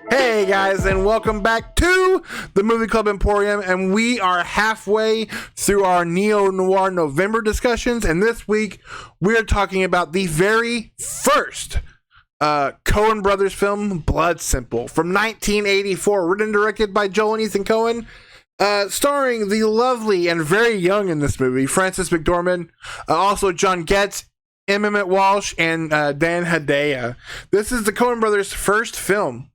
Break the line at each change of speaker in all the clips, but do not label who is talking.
Hey guys, and welcome back to the Movie-Club Emporium, and we are halfway through our Neo-Noir November discussions, and this week we're talking about the very first Coen Brothers film, Blood Simple, from 1984, written and directed by Joel and Ethan Coen, starring the lovely and very young in this movie, Frances McDormand, also John Getz, Emmett Walsh, and Dan Hedaya. This is the Coen Brothers' first film.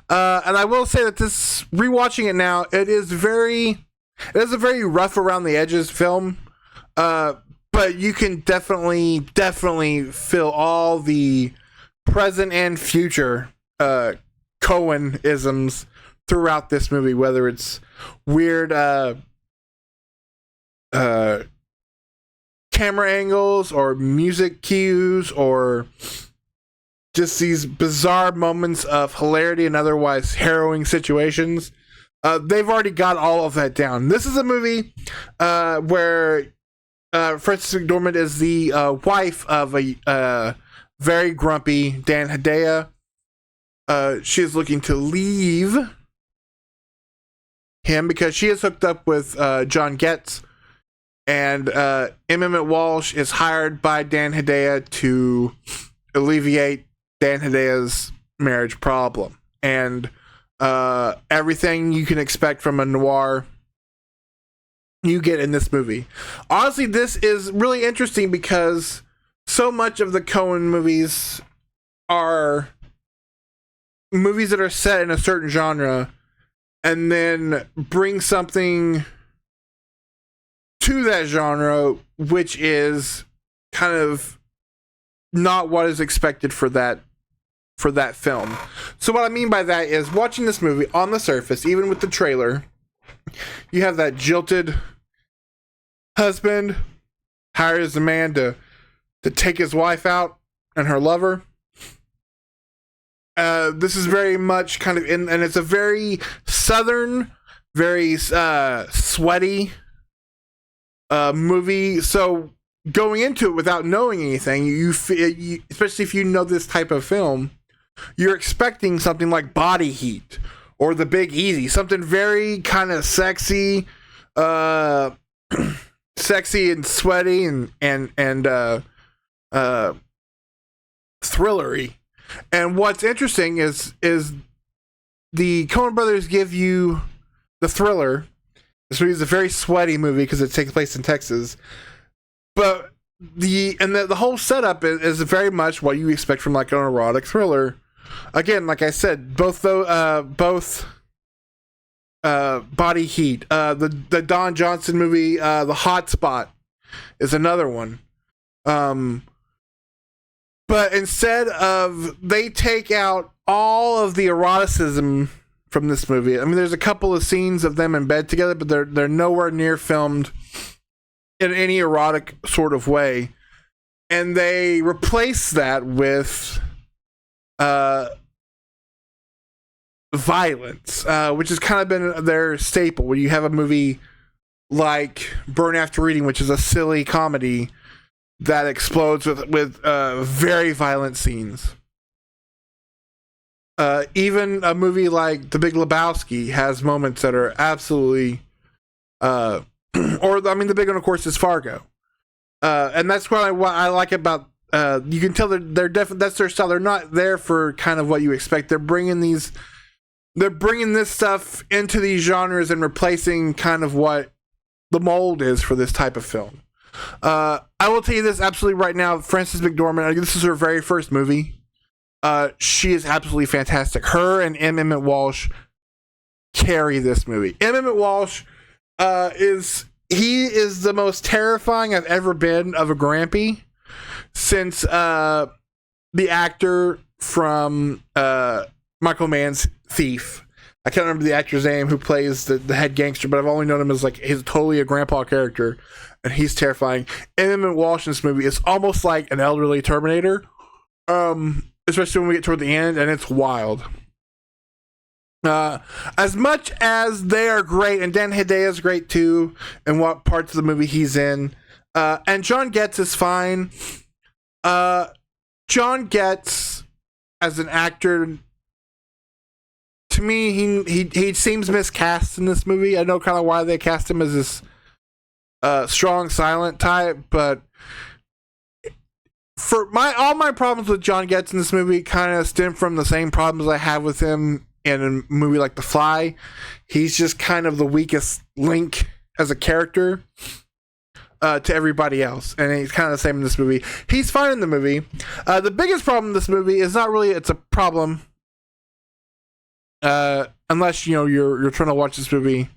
And I will say that this, rewatching it now, it is a very rough around the edges film, but you can definitely feel all the present and future Coen-isms throughout this movie, whether it's weird camera angles or music cues or just these bizarre moments of hilarity and otherwise harrowing situations. They've already got all of that down. This is a movie where Frances McDormand is the wife of a very grumpy Dan Hedaya. She is looking to leave him because she is hooked up with John Getz, and Emmett Walsh is hired by Dan Hedaya to alleviate Dan Hedaya's marriage problem, and everything you can expect from a noir you get in this movie. Honestly, this is really interesting because so much of the Coen movies are movies that are set in a certain genre and then bring something to that genre which is kind of not what is expected for that film. So what I mean by that is, watching this movie, on the surface, even with the trailer, you have that jilted husband hires a man to take his wife out and her lover. This is very much kind of and it's a very southern, very sweaty movie. So going into it without knowing anything, you especially if you know this type of film, you're expecting something like Body Heat or The Big Easy, something very kind of sexy, sexy and sweaty and thrillery. And what's interesting is the Coen Brothers give you the thriller. This movie is a very sweaty movie because it takes place in Texas, but the whole setup is very much what you expect from like an erotic thriller. Again, like I said, both Body Heat, the Don Johnson movie, The Hot Spot is another one. But instead of, they take out all of the eroticism from this movie. I mean, there's a couple of scenes of them in bed together, but they're nowhere near filmed in any erotic sort of way. And they replace that with violence, which has kind of been their staple. When you have a movie like Burn After Reading, which is a silly comedy that explodes with very violent scenes. Even a movie like The Big Lebowski has moments that are absolutely, The big one, of course, is Fargo, and that's what I like about. You can tell they're definitely, that's their style. They're not there for kind of what you expect. They're bringing this stuff into these genres and replacing kind of what the mold is for this type of film. I will tell you this absolutely right now. Frances McDormand, this is her very first movie. She is absolutely fantastic. Her and Emmett Walsh carry this movie. Emmett Walsh is the most terrifying I've ever been of a Grampy since the actor from Michael Mann's Thief. I can't remember the actor's name who plays the head gangster, but I've only known him as like he's totally a grandpa character, and he's terrifying. Emmett Walsh in this movie is almost like an elderly Terminator, especially when we get toward the end, and it's wild. As much as they are great, and Dan Hedaya is great too, and what parts of the movie he's in, And John Getz is fine. John Getz, as an actor, to me, he seems miscast in this movie. I know kind of why they cast him as this strong, silent type, but for all my problems with John Getz in this movie kind of stem from the same problems I have with him in a movie like The Fly. He's just kind of the weakest link as a character to everybody else, and he's kind of the same in this movie. He's fine in the movie. The biggest problem in this movie is not really it's a problem, unless you're trying to watch this movie,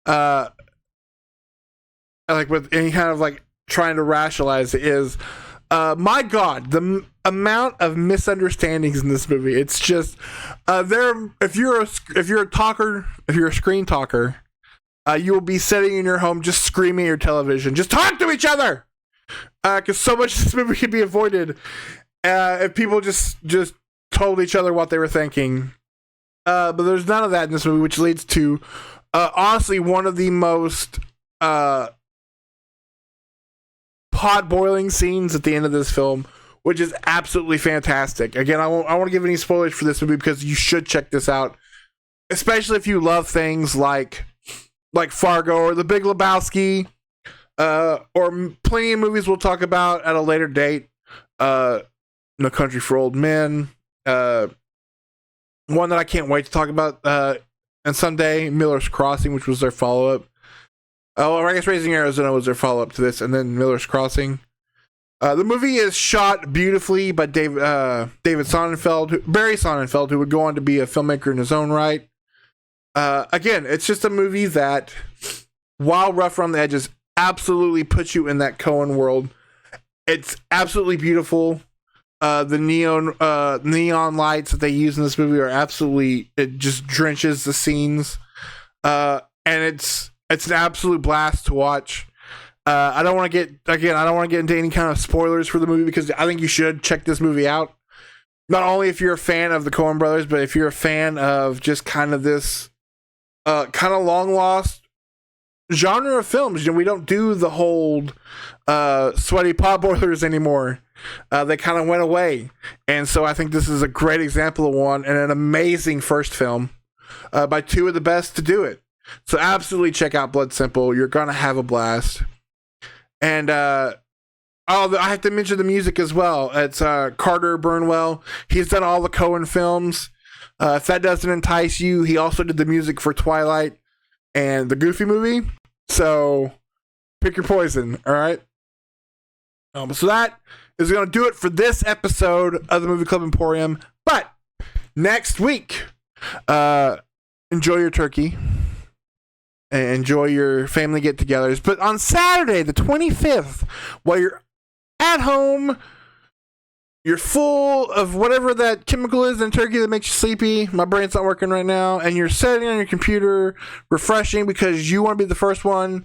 like with any kind of like trying to rationalize it, is my God, the amount of misunderstandings in this movie. It's just if you're a screen talker, you will be sitting in your home just screaming at your television, just talk to each other, because so much of this movie could be avoided if people just told each other what they were thinking. But there's none of that in this movie, which leads to honestly one of the most pot-boiling scenes at the end of this film, which is absolutely fantastic. Again, I won't give any spoilers for this movie because you should check this out, especially if you love things like Fargo or The Big Lebowski, or plenty of movies we'll talk about at a later date. No Country for Old Men. One that I can't wait to talk about and someday, Miller's Crossing, which was their follow-up. Oh, or I guess Raising Arizona was their follow-up to this, and then Miller's Crossing. The movie is shot beautifully by Barry Sonnenfeld, who would go on to be a filmmaker in his own right. Again, it's just a movie that, while rough around the edges, absolutely puts you in that Coen world. It's absolutely beautiful. The neon lights that they use in this movie are absolutely, it just drenches the scenes. And it's an absolute blast to watch. I don't want to get into any kind of spoilers for the movie because I think you should check this movie out. Not only if you're a fan of the Coen Brothers, but if you're a fan of just kind of this kind of long lost genre of films. We don't do the whole sweaty pot boilers anymore. They kind of went away. And so I think this is a great example of one, and an amazing first film by two of the best to do it. So absolutely check out Blood Simple. You're going to have a blast. And I have to mention the music as well. It's Carter Burnwell. He's done all the Coen films. If that doesn't entice you, he also did the music for Twilight and the Goofy movie. So pick your poison, all right? So that is going to do it for this episode of the Movie Club Emporium. But next week, enjoy your turkey. Enjoy your family get-togethers. But on Saturday, the 25th, while you're at home, you're full of whatever that chemical is in turkey that makes you sleepy. My brain's not working right now. And you're sitting on your computer, refreshing because you want to be the first one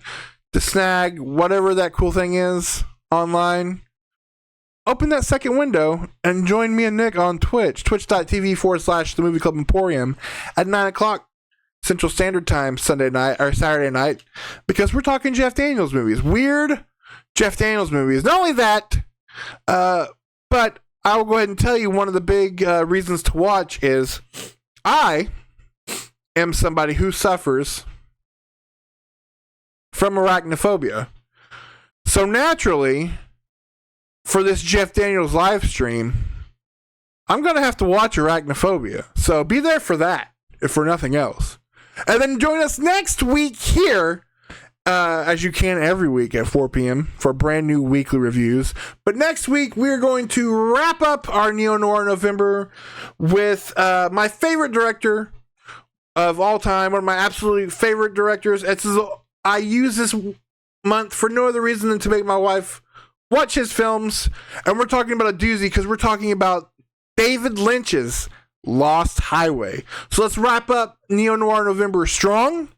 to snag whatever that cool thing is online. Open that second window and join me and Nick on Twitch. Twitch.tv/The Movie Club Emporium at 9 o'clock. Central Standard Time Saturday night, because we're talking Jeff Daniels movies. Weird Jeff Daniels movies. Not only that, but I will go ahead and tell you one of the big reasons to watch is I am somebody who suffers from arachnophobia. So naturally, for this Jeff Daniels live stream, I'm going to have to watch Arachnophobia. So be there for that, if for nothing else. And then join us next week here, as you can every week at 4 p.m. for brand new weekly reviews. But next week, we're going to wrap up our Neo-Noir November with my favorite director of all time, one of my absolute favorite directors. I use this month for no other reason than to make my wife watch his films. And we're talking about a doozy because we're talking about David Lynch's Lost Highway. So let's wrap up Neo-Noir November strong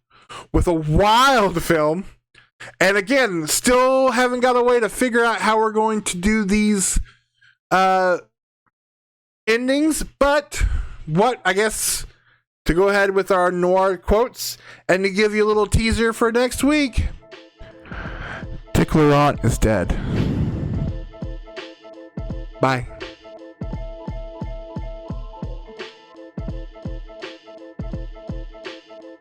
with a wild film. And again, still haven't got a way to figure out how we're going to do these endings. But I guess to go ahead with our noir quotes and to give you a little teaser for next week. Tickle Laurent is dead. Bye.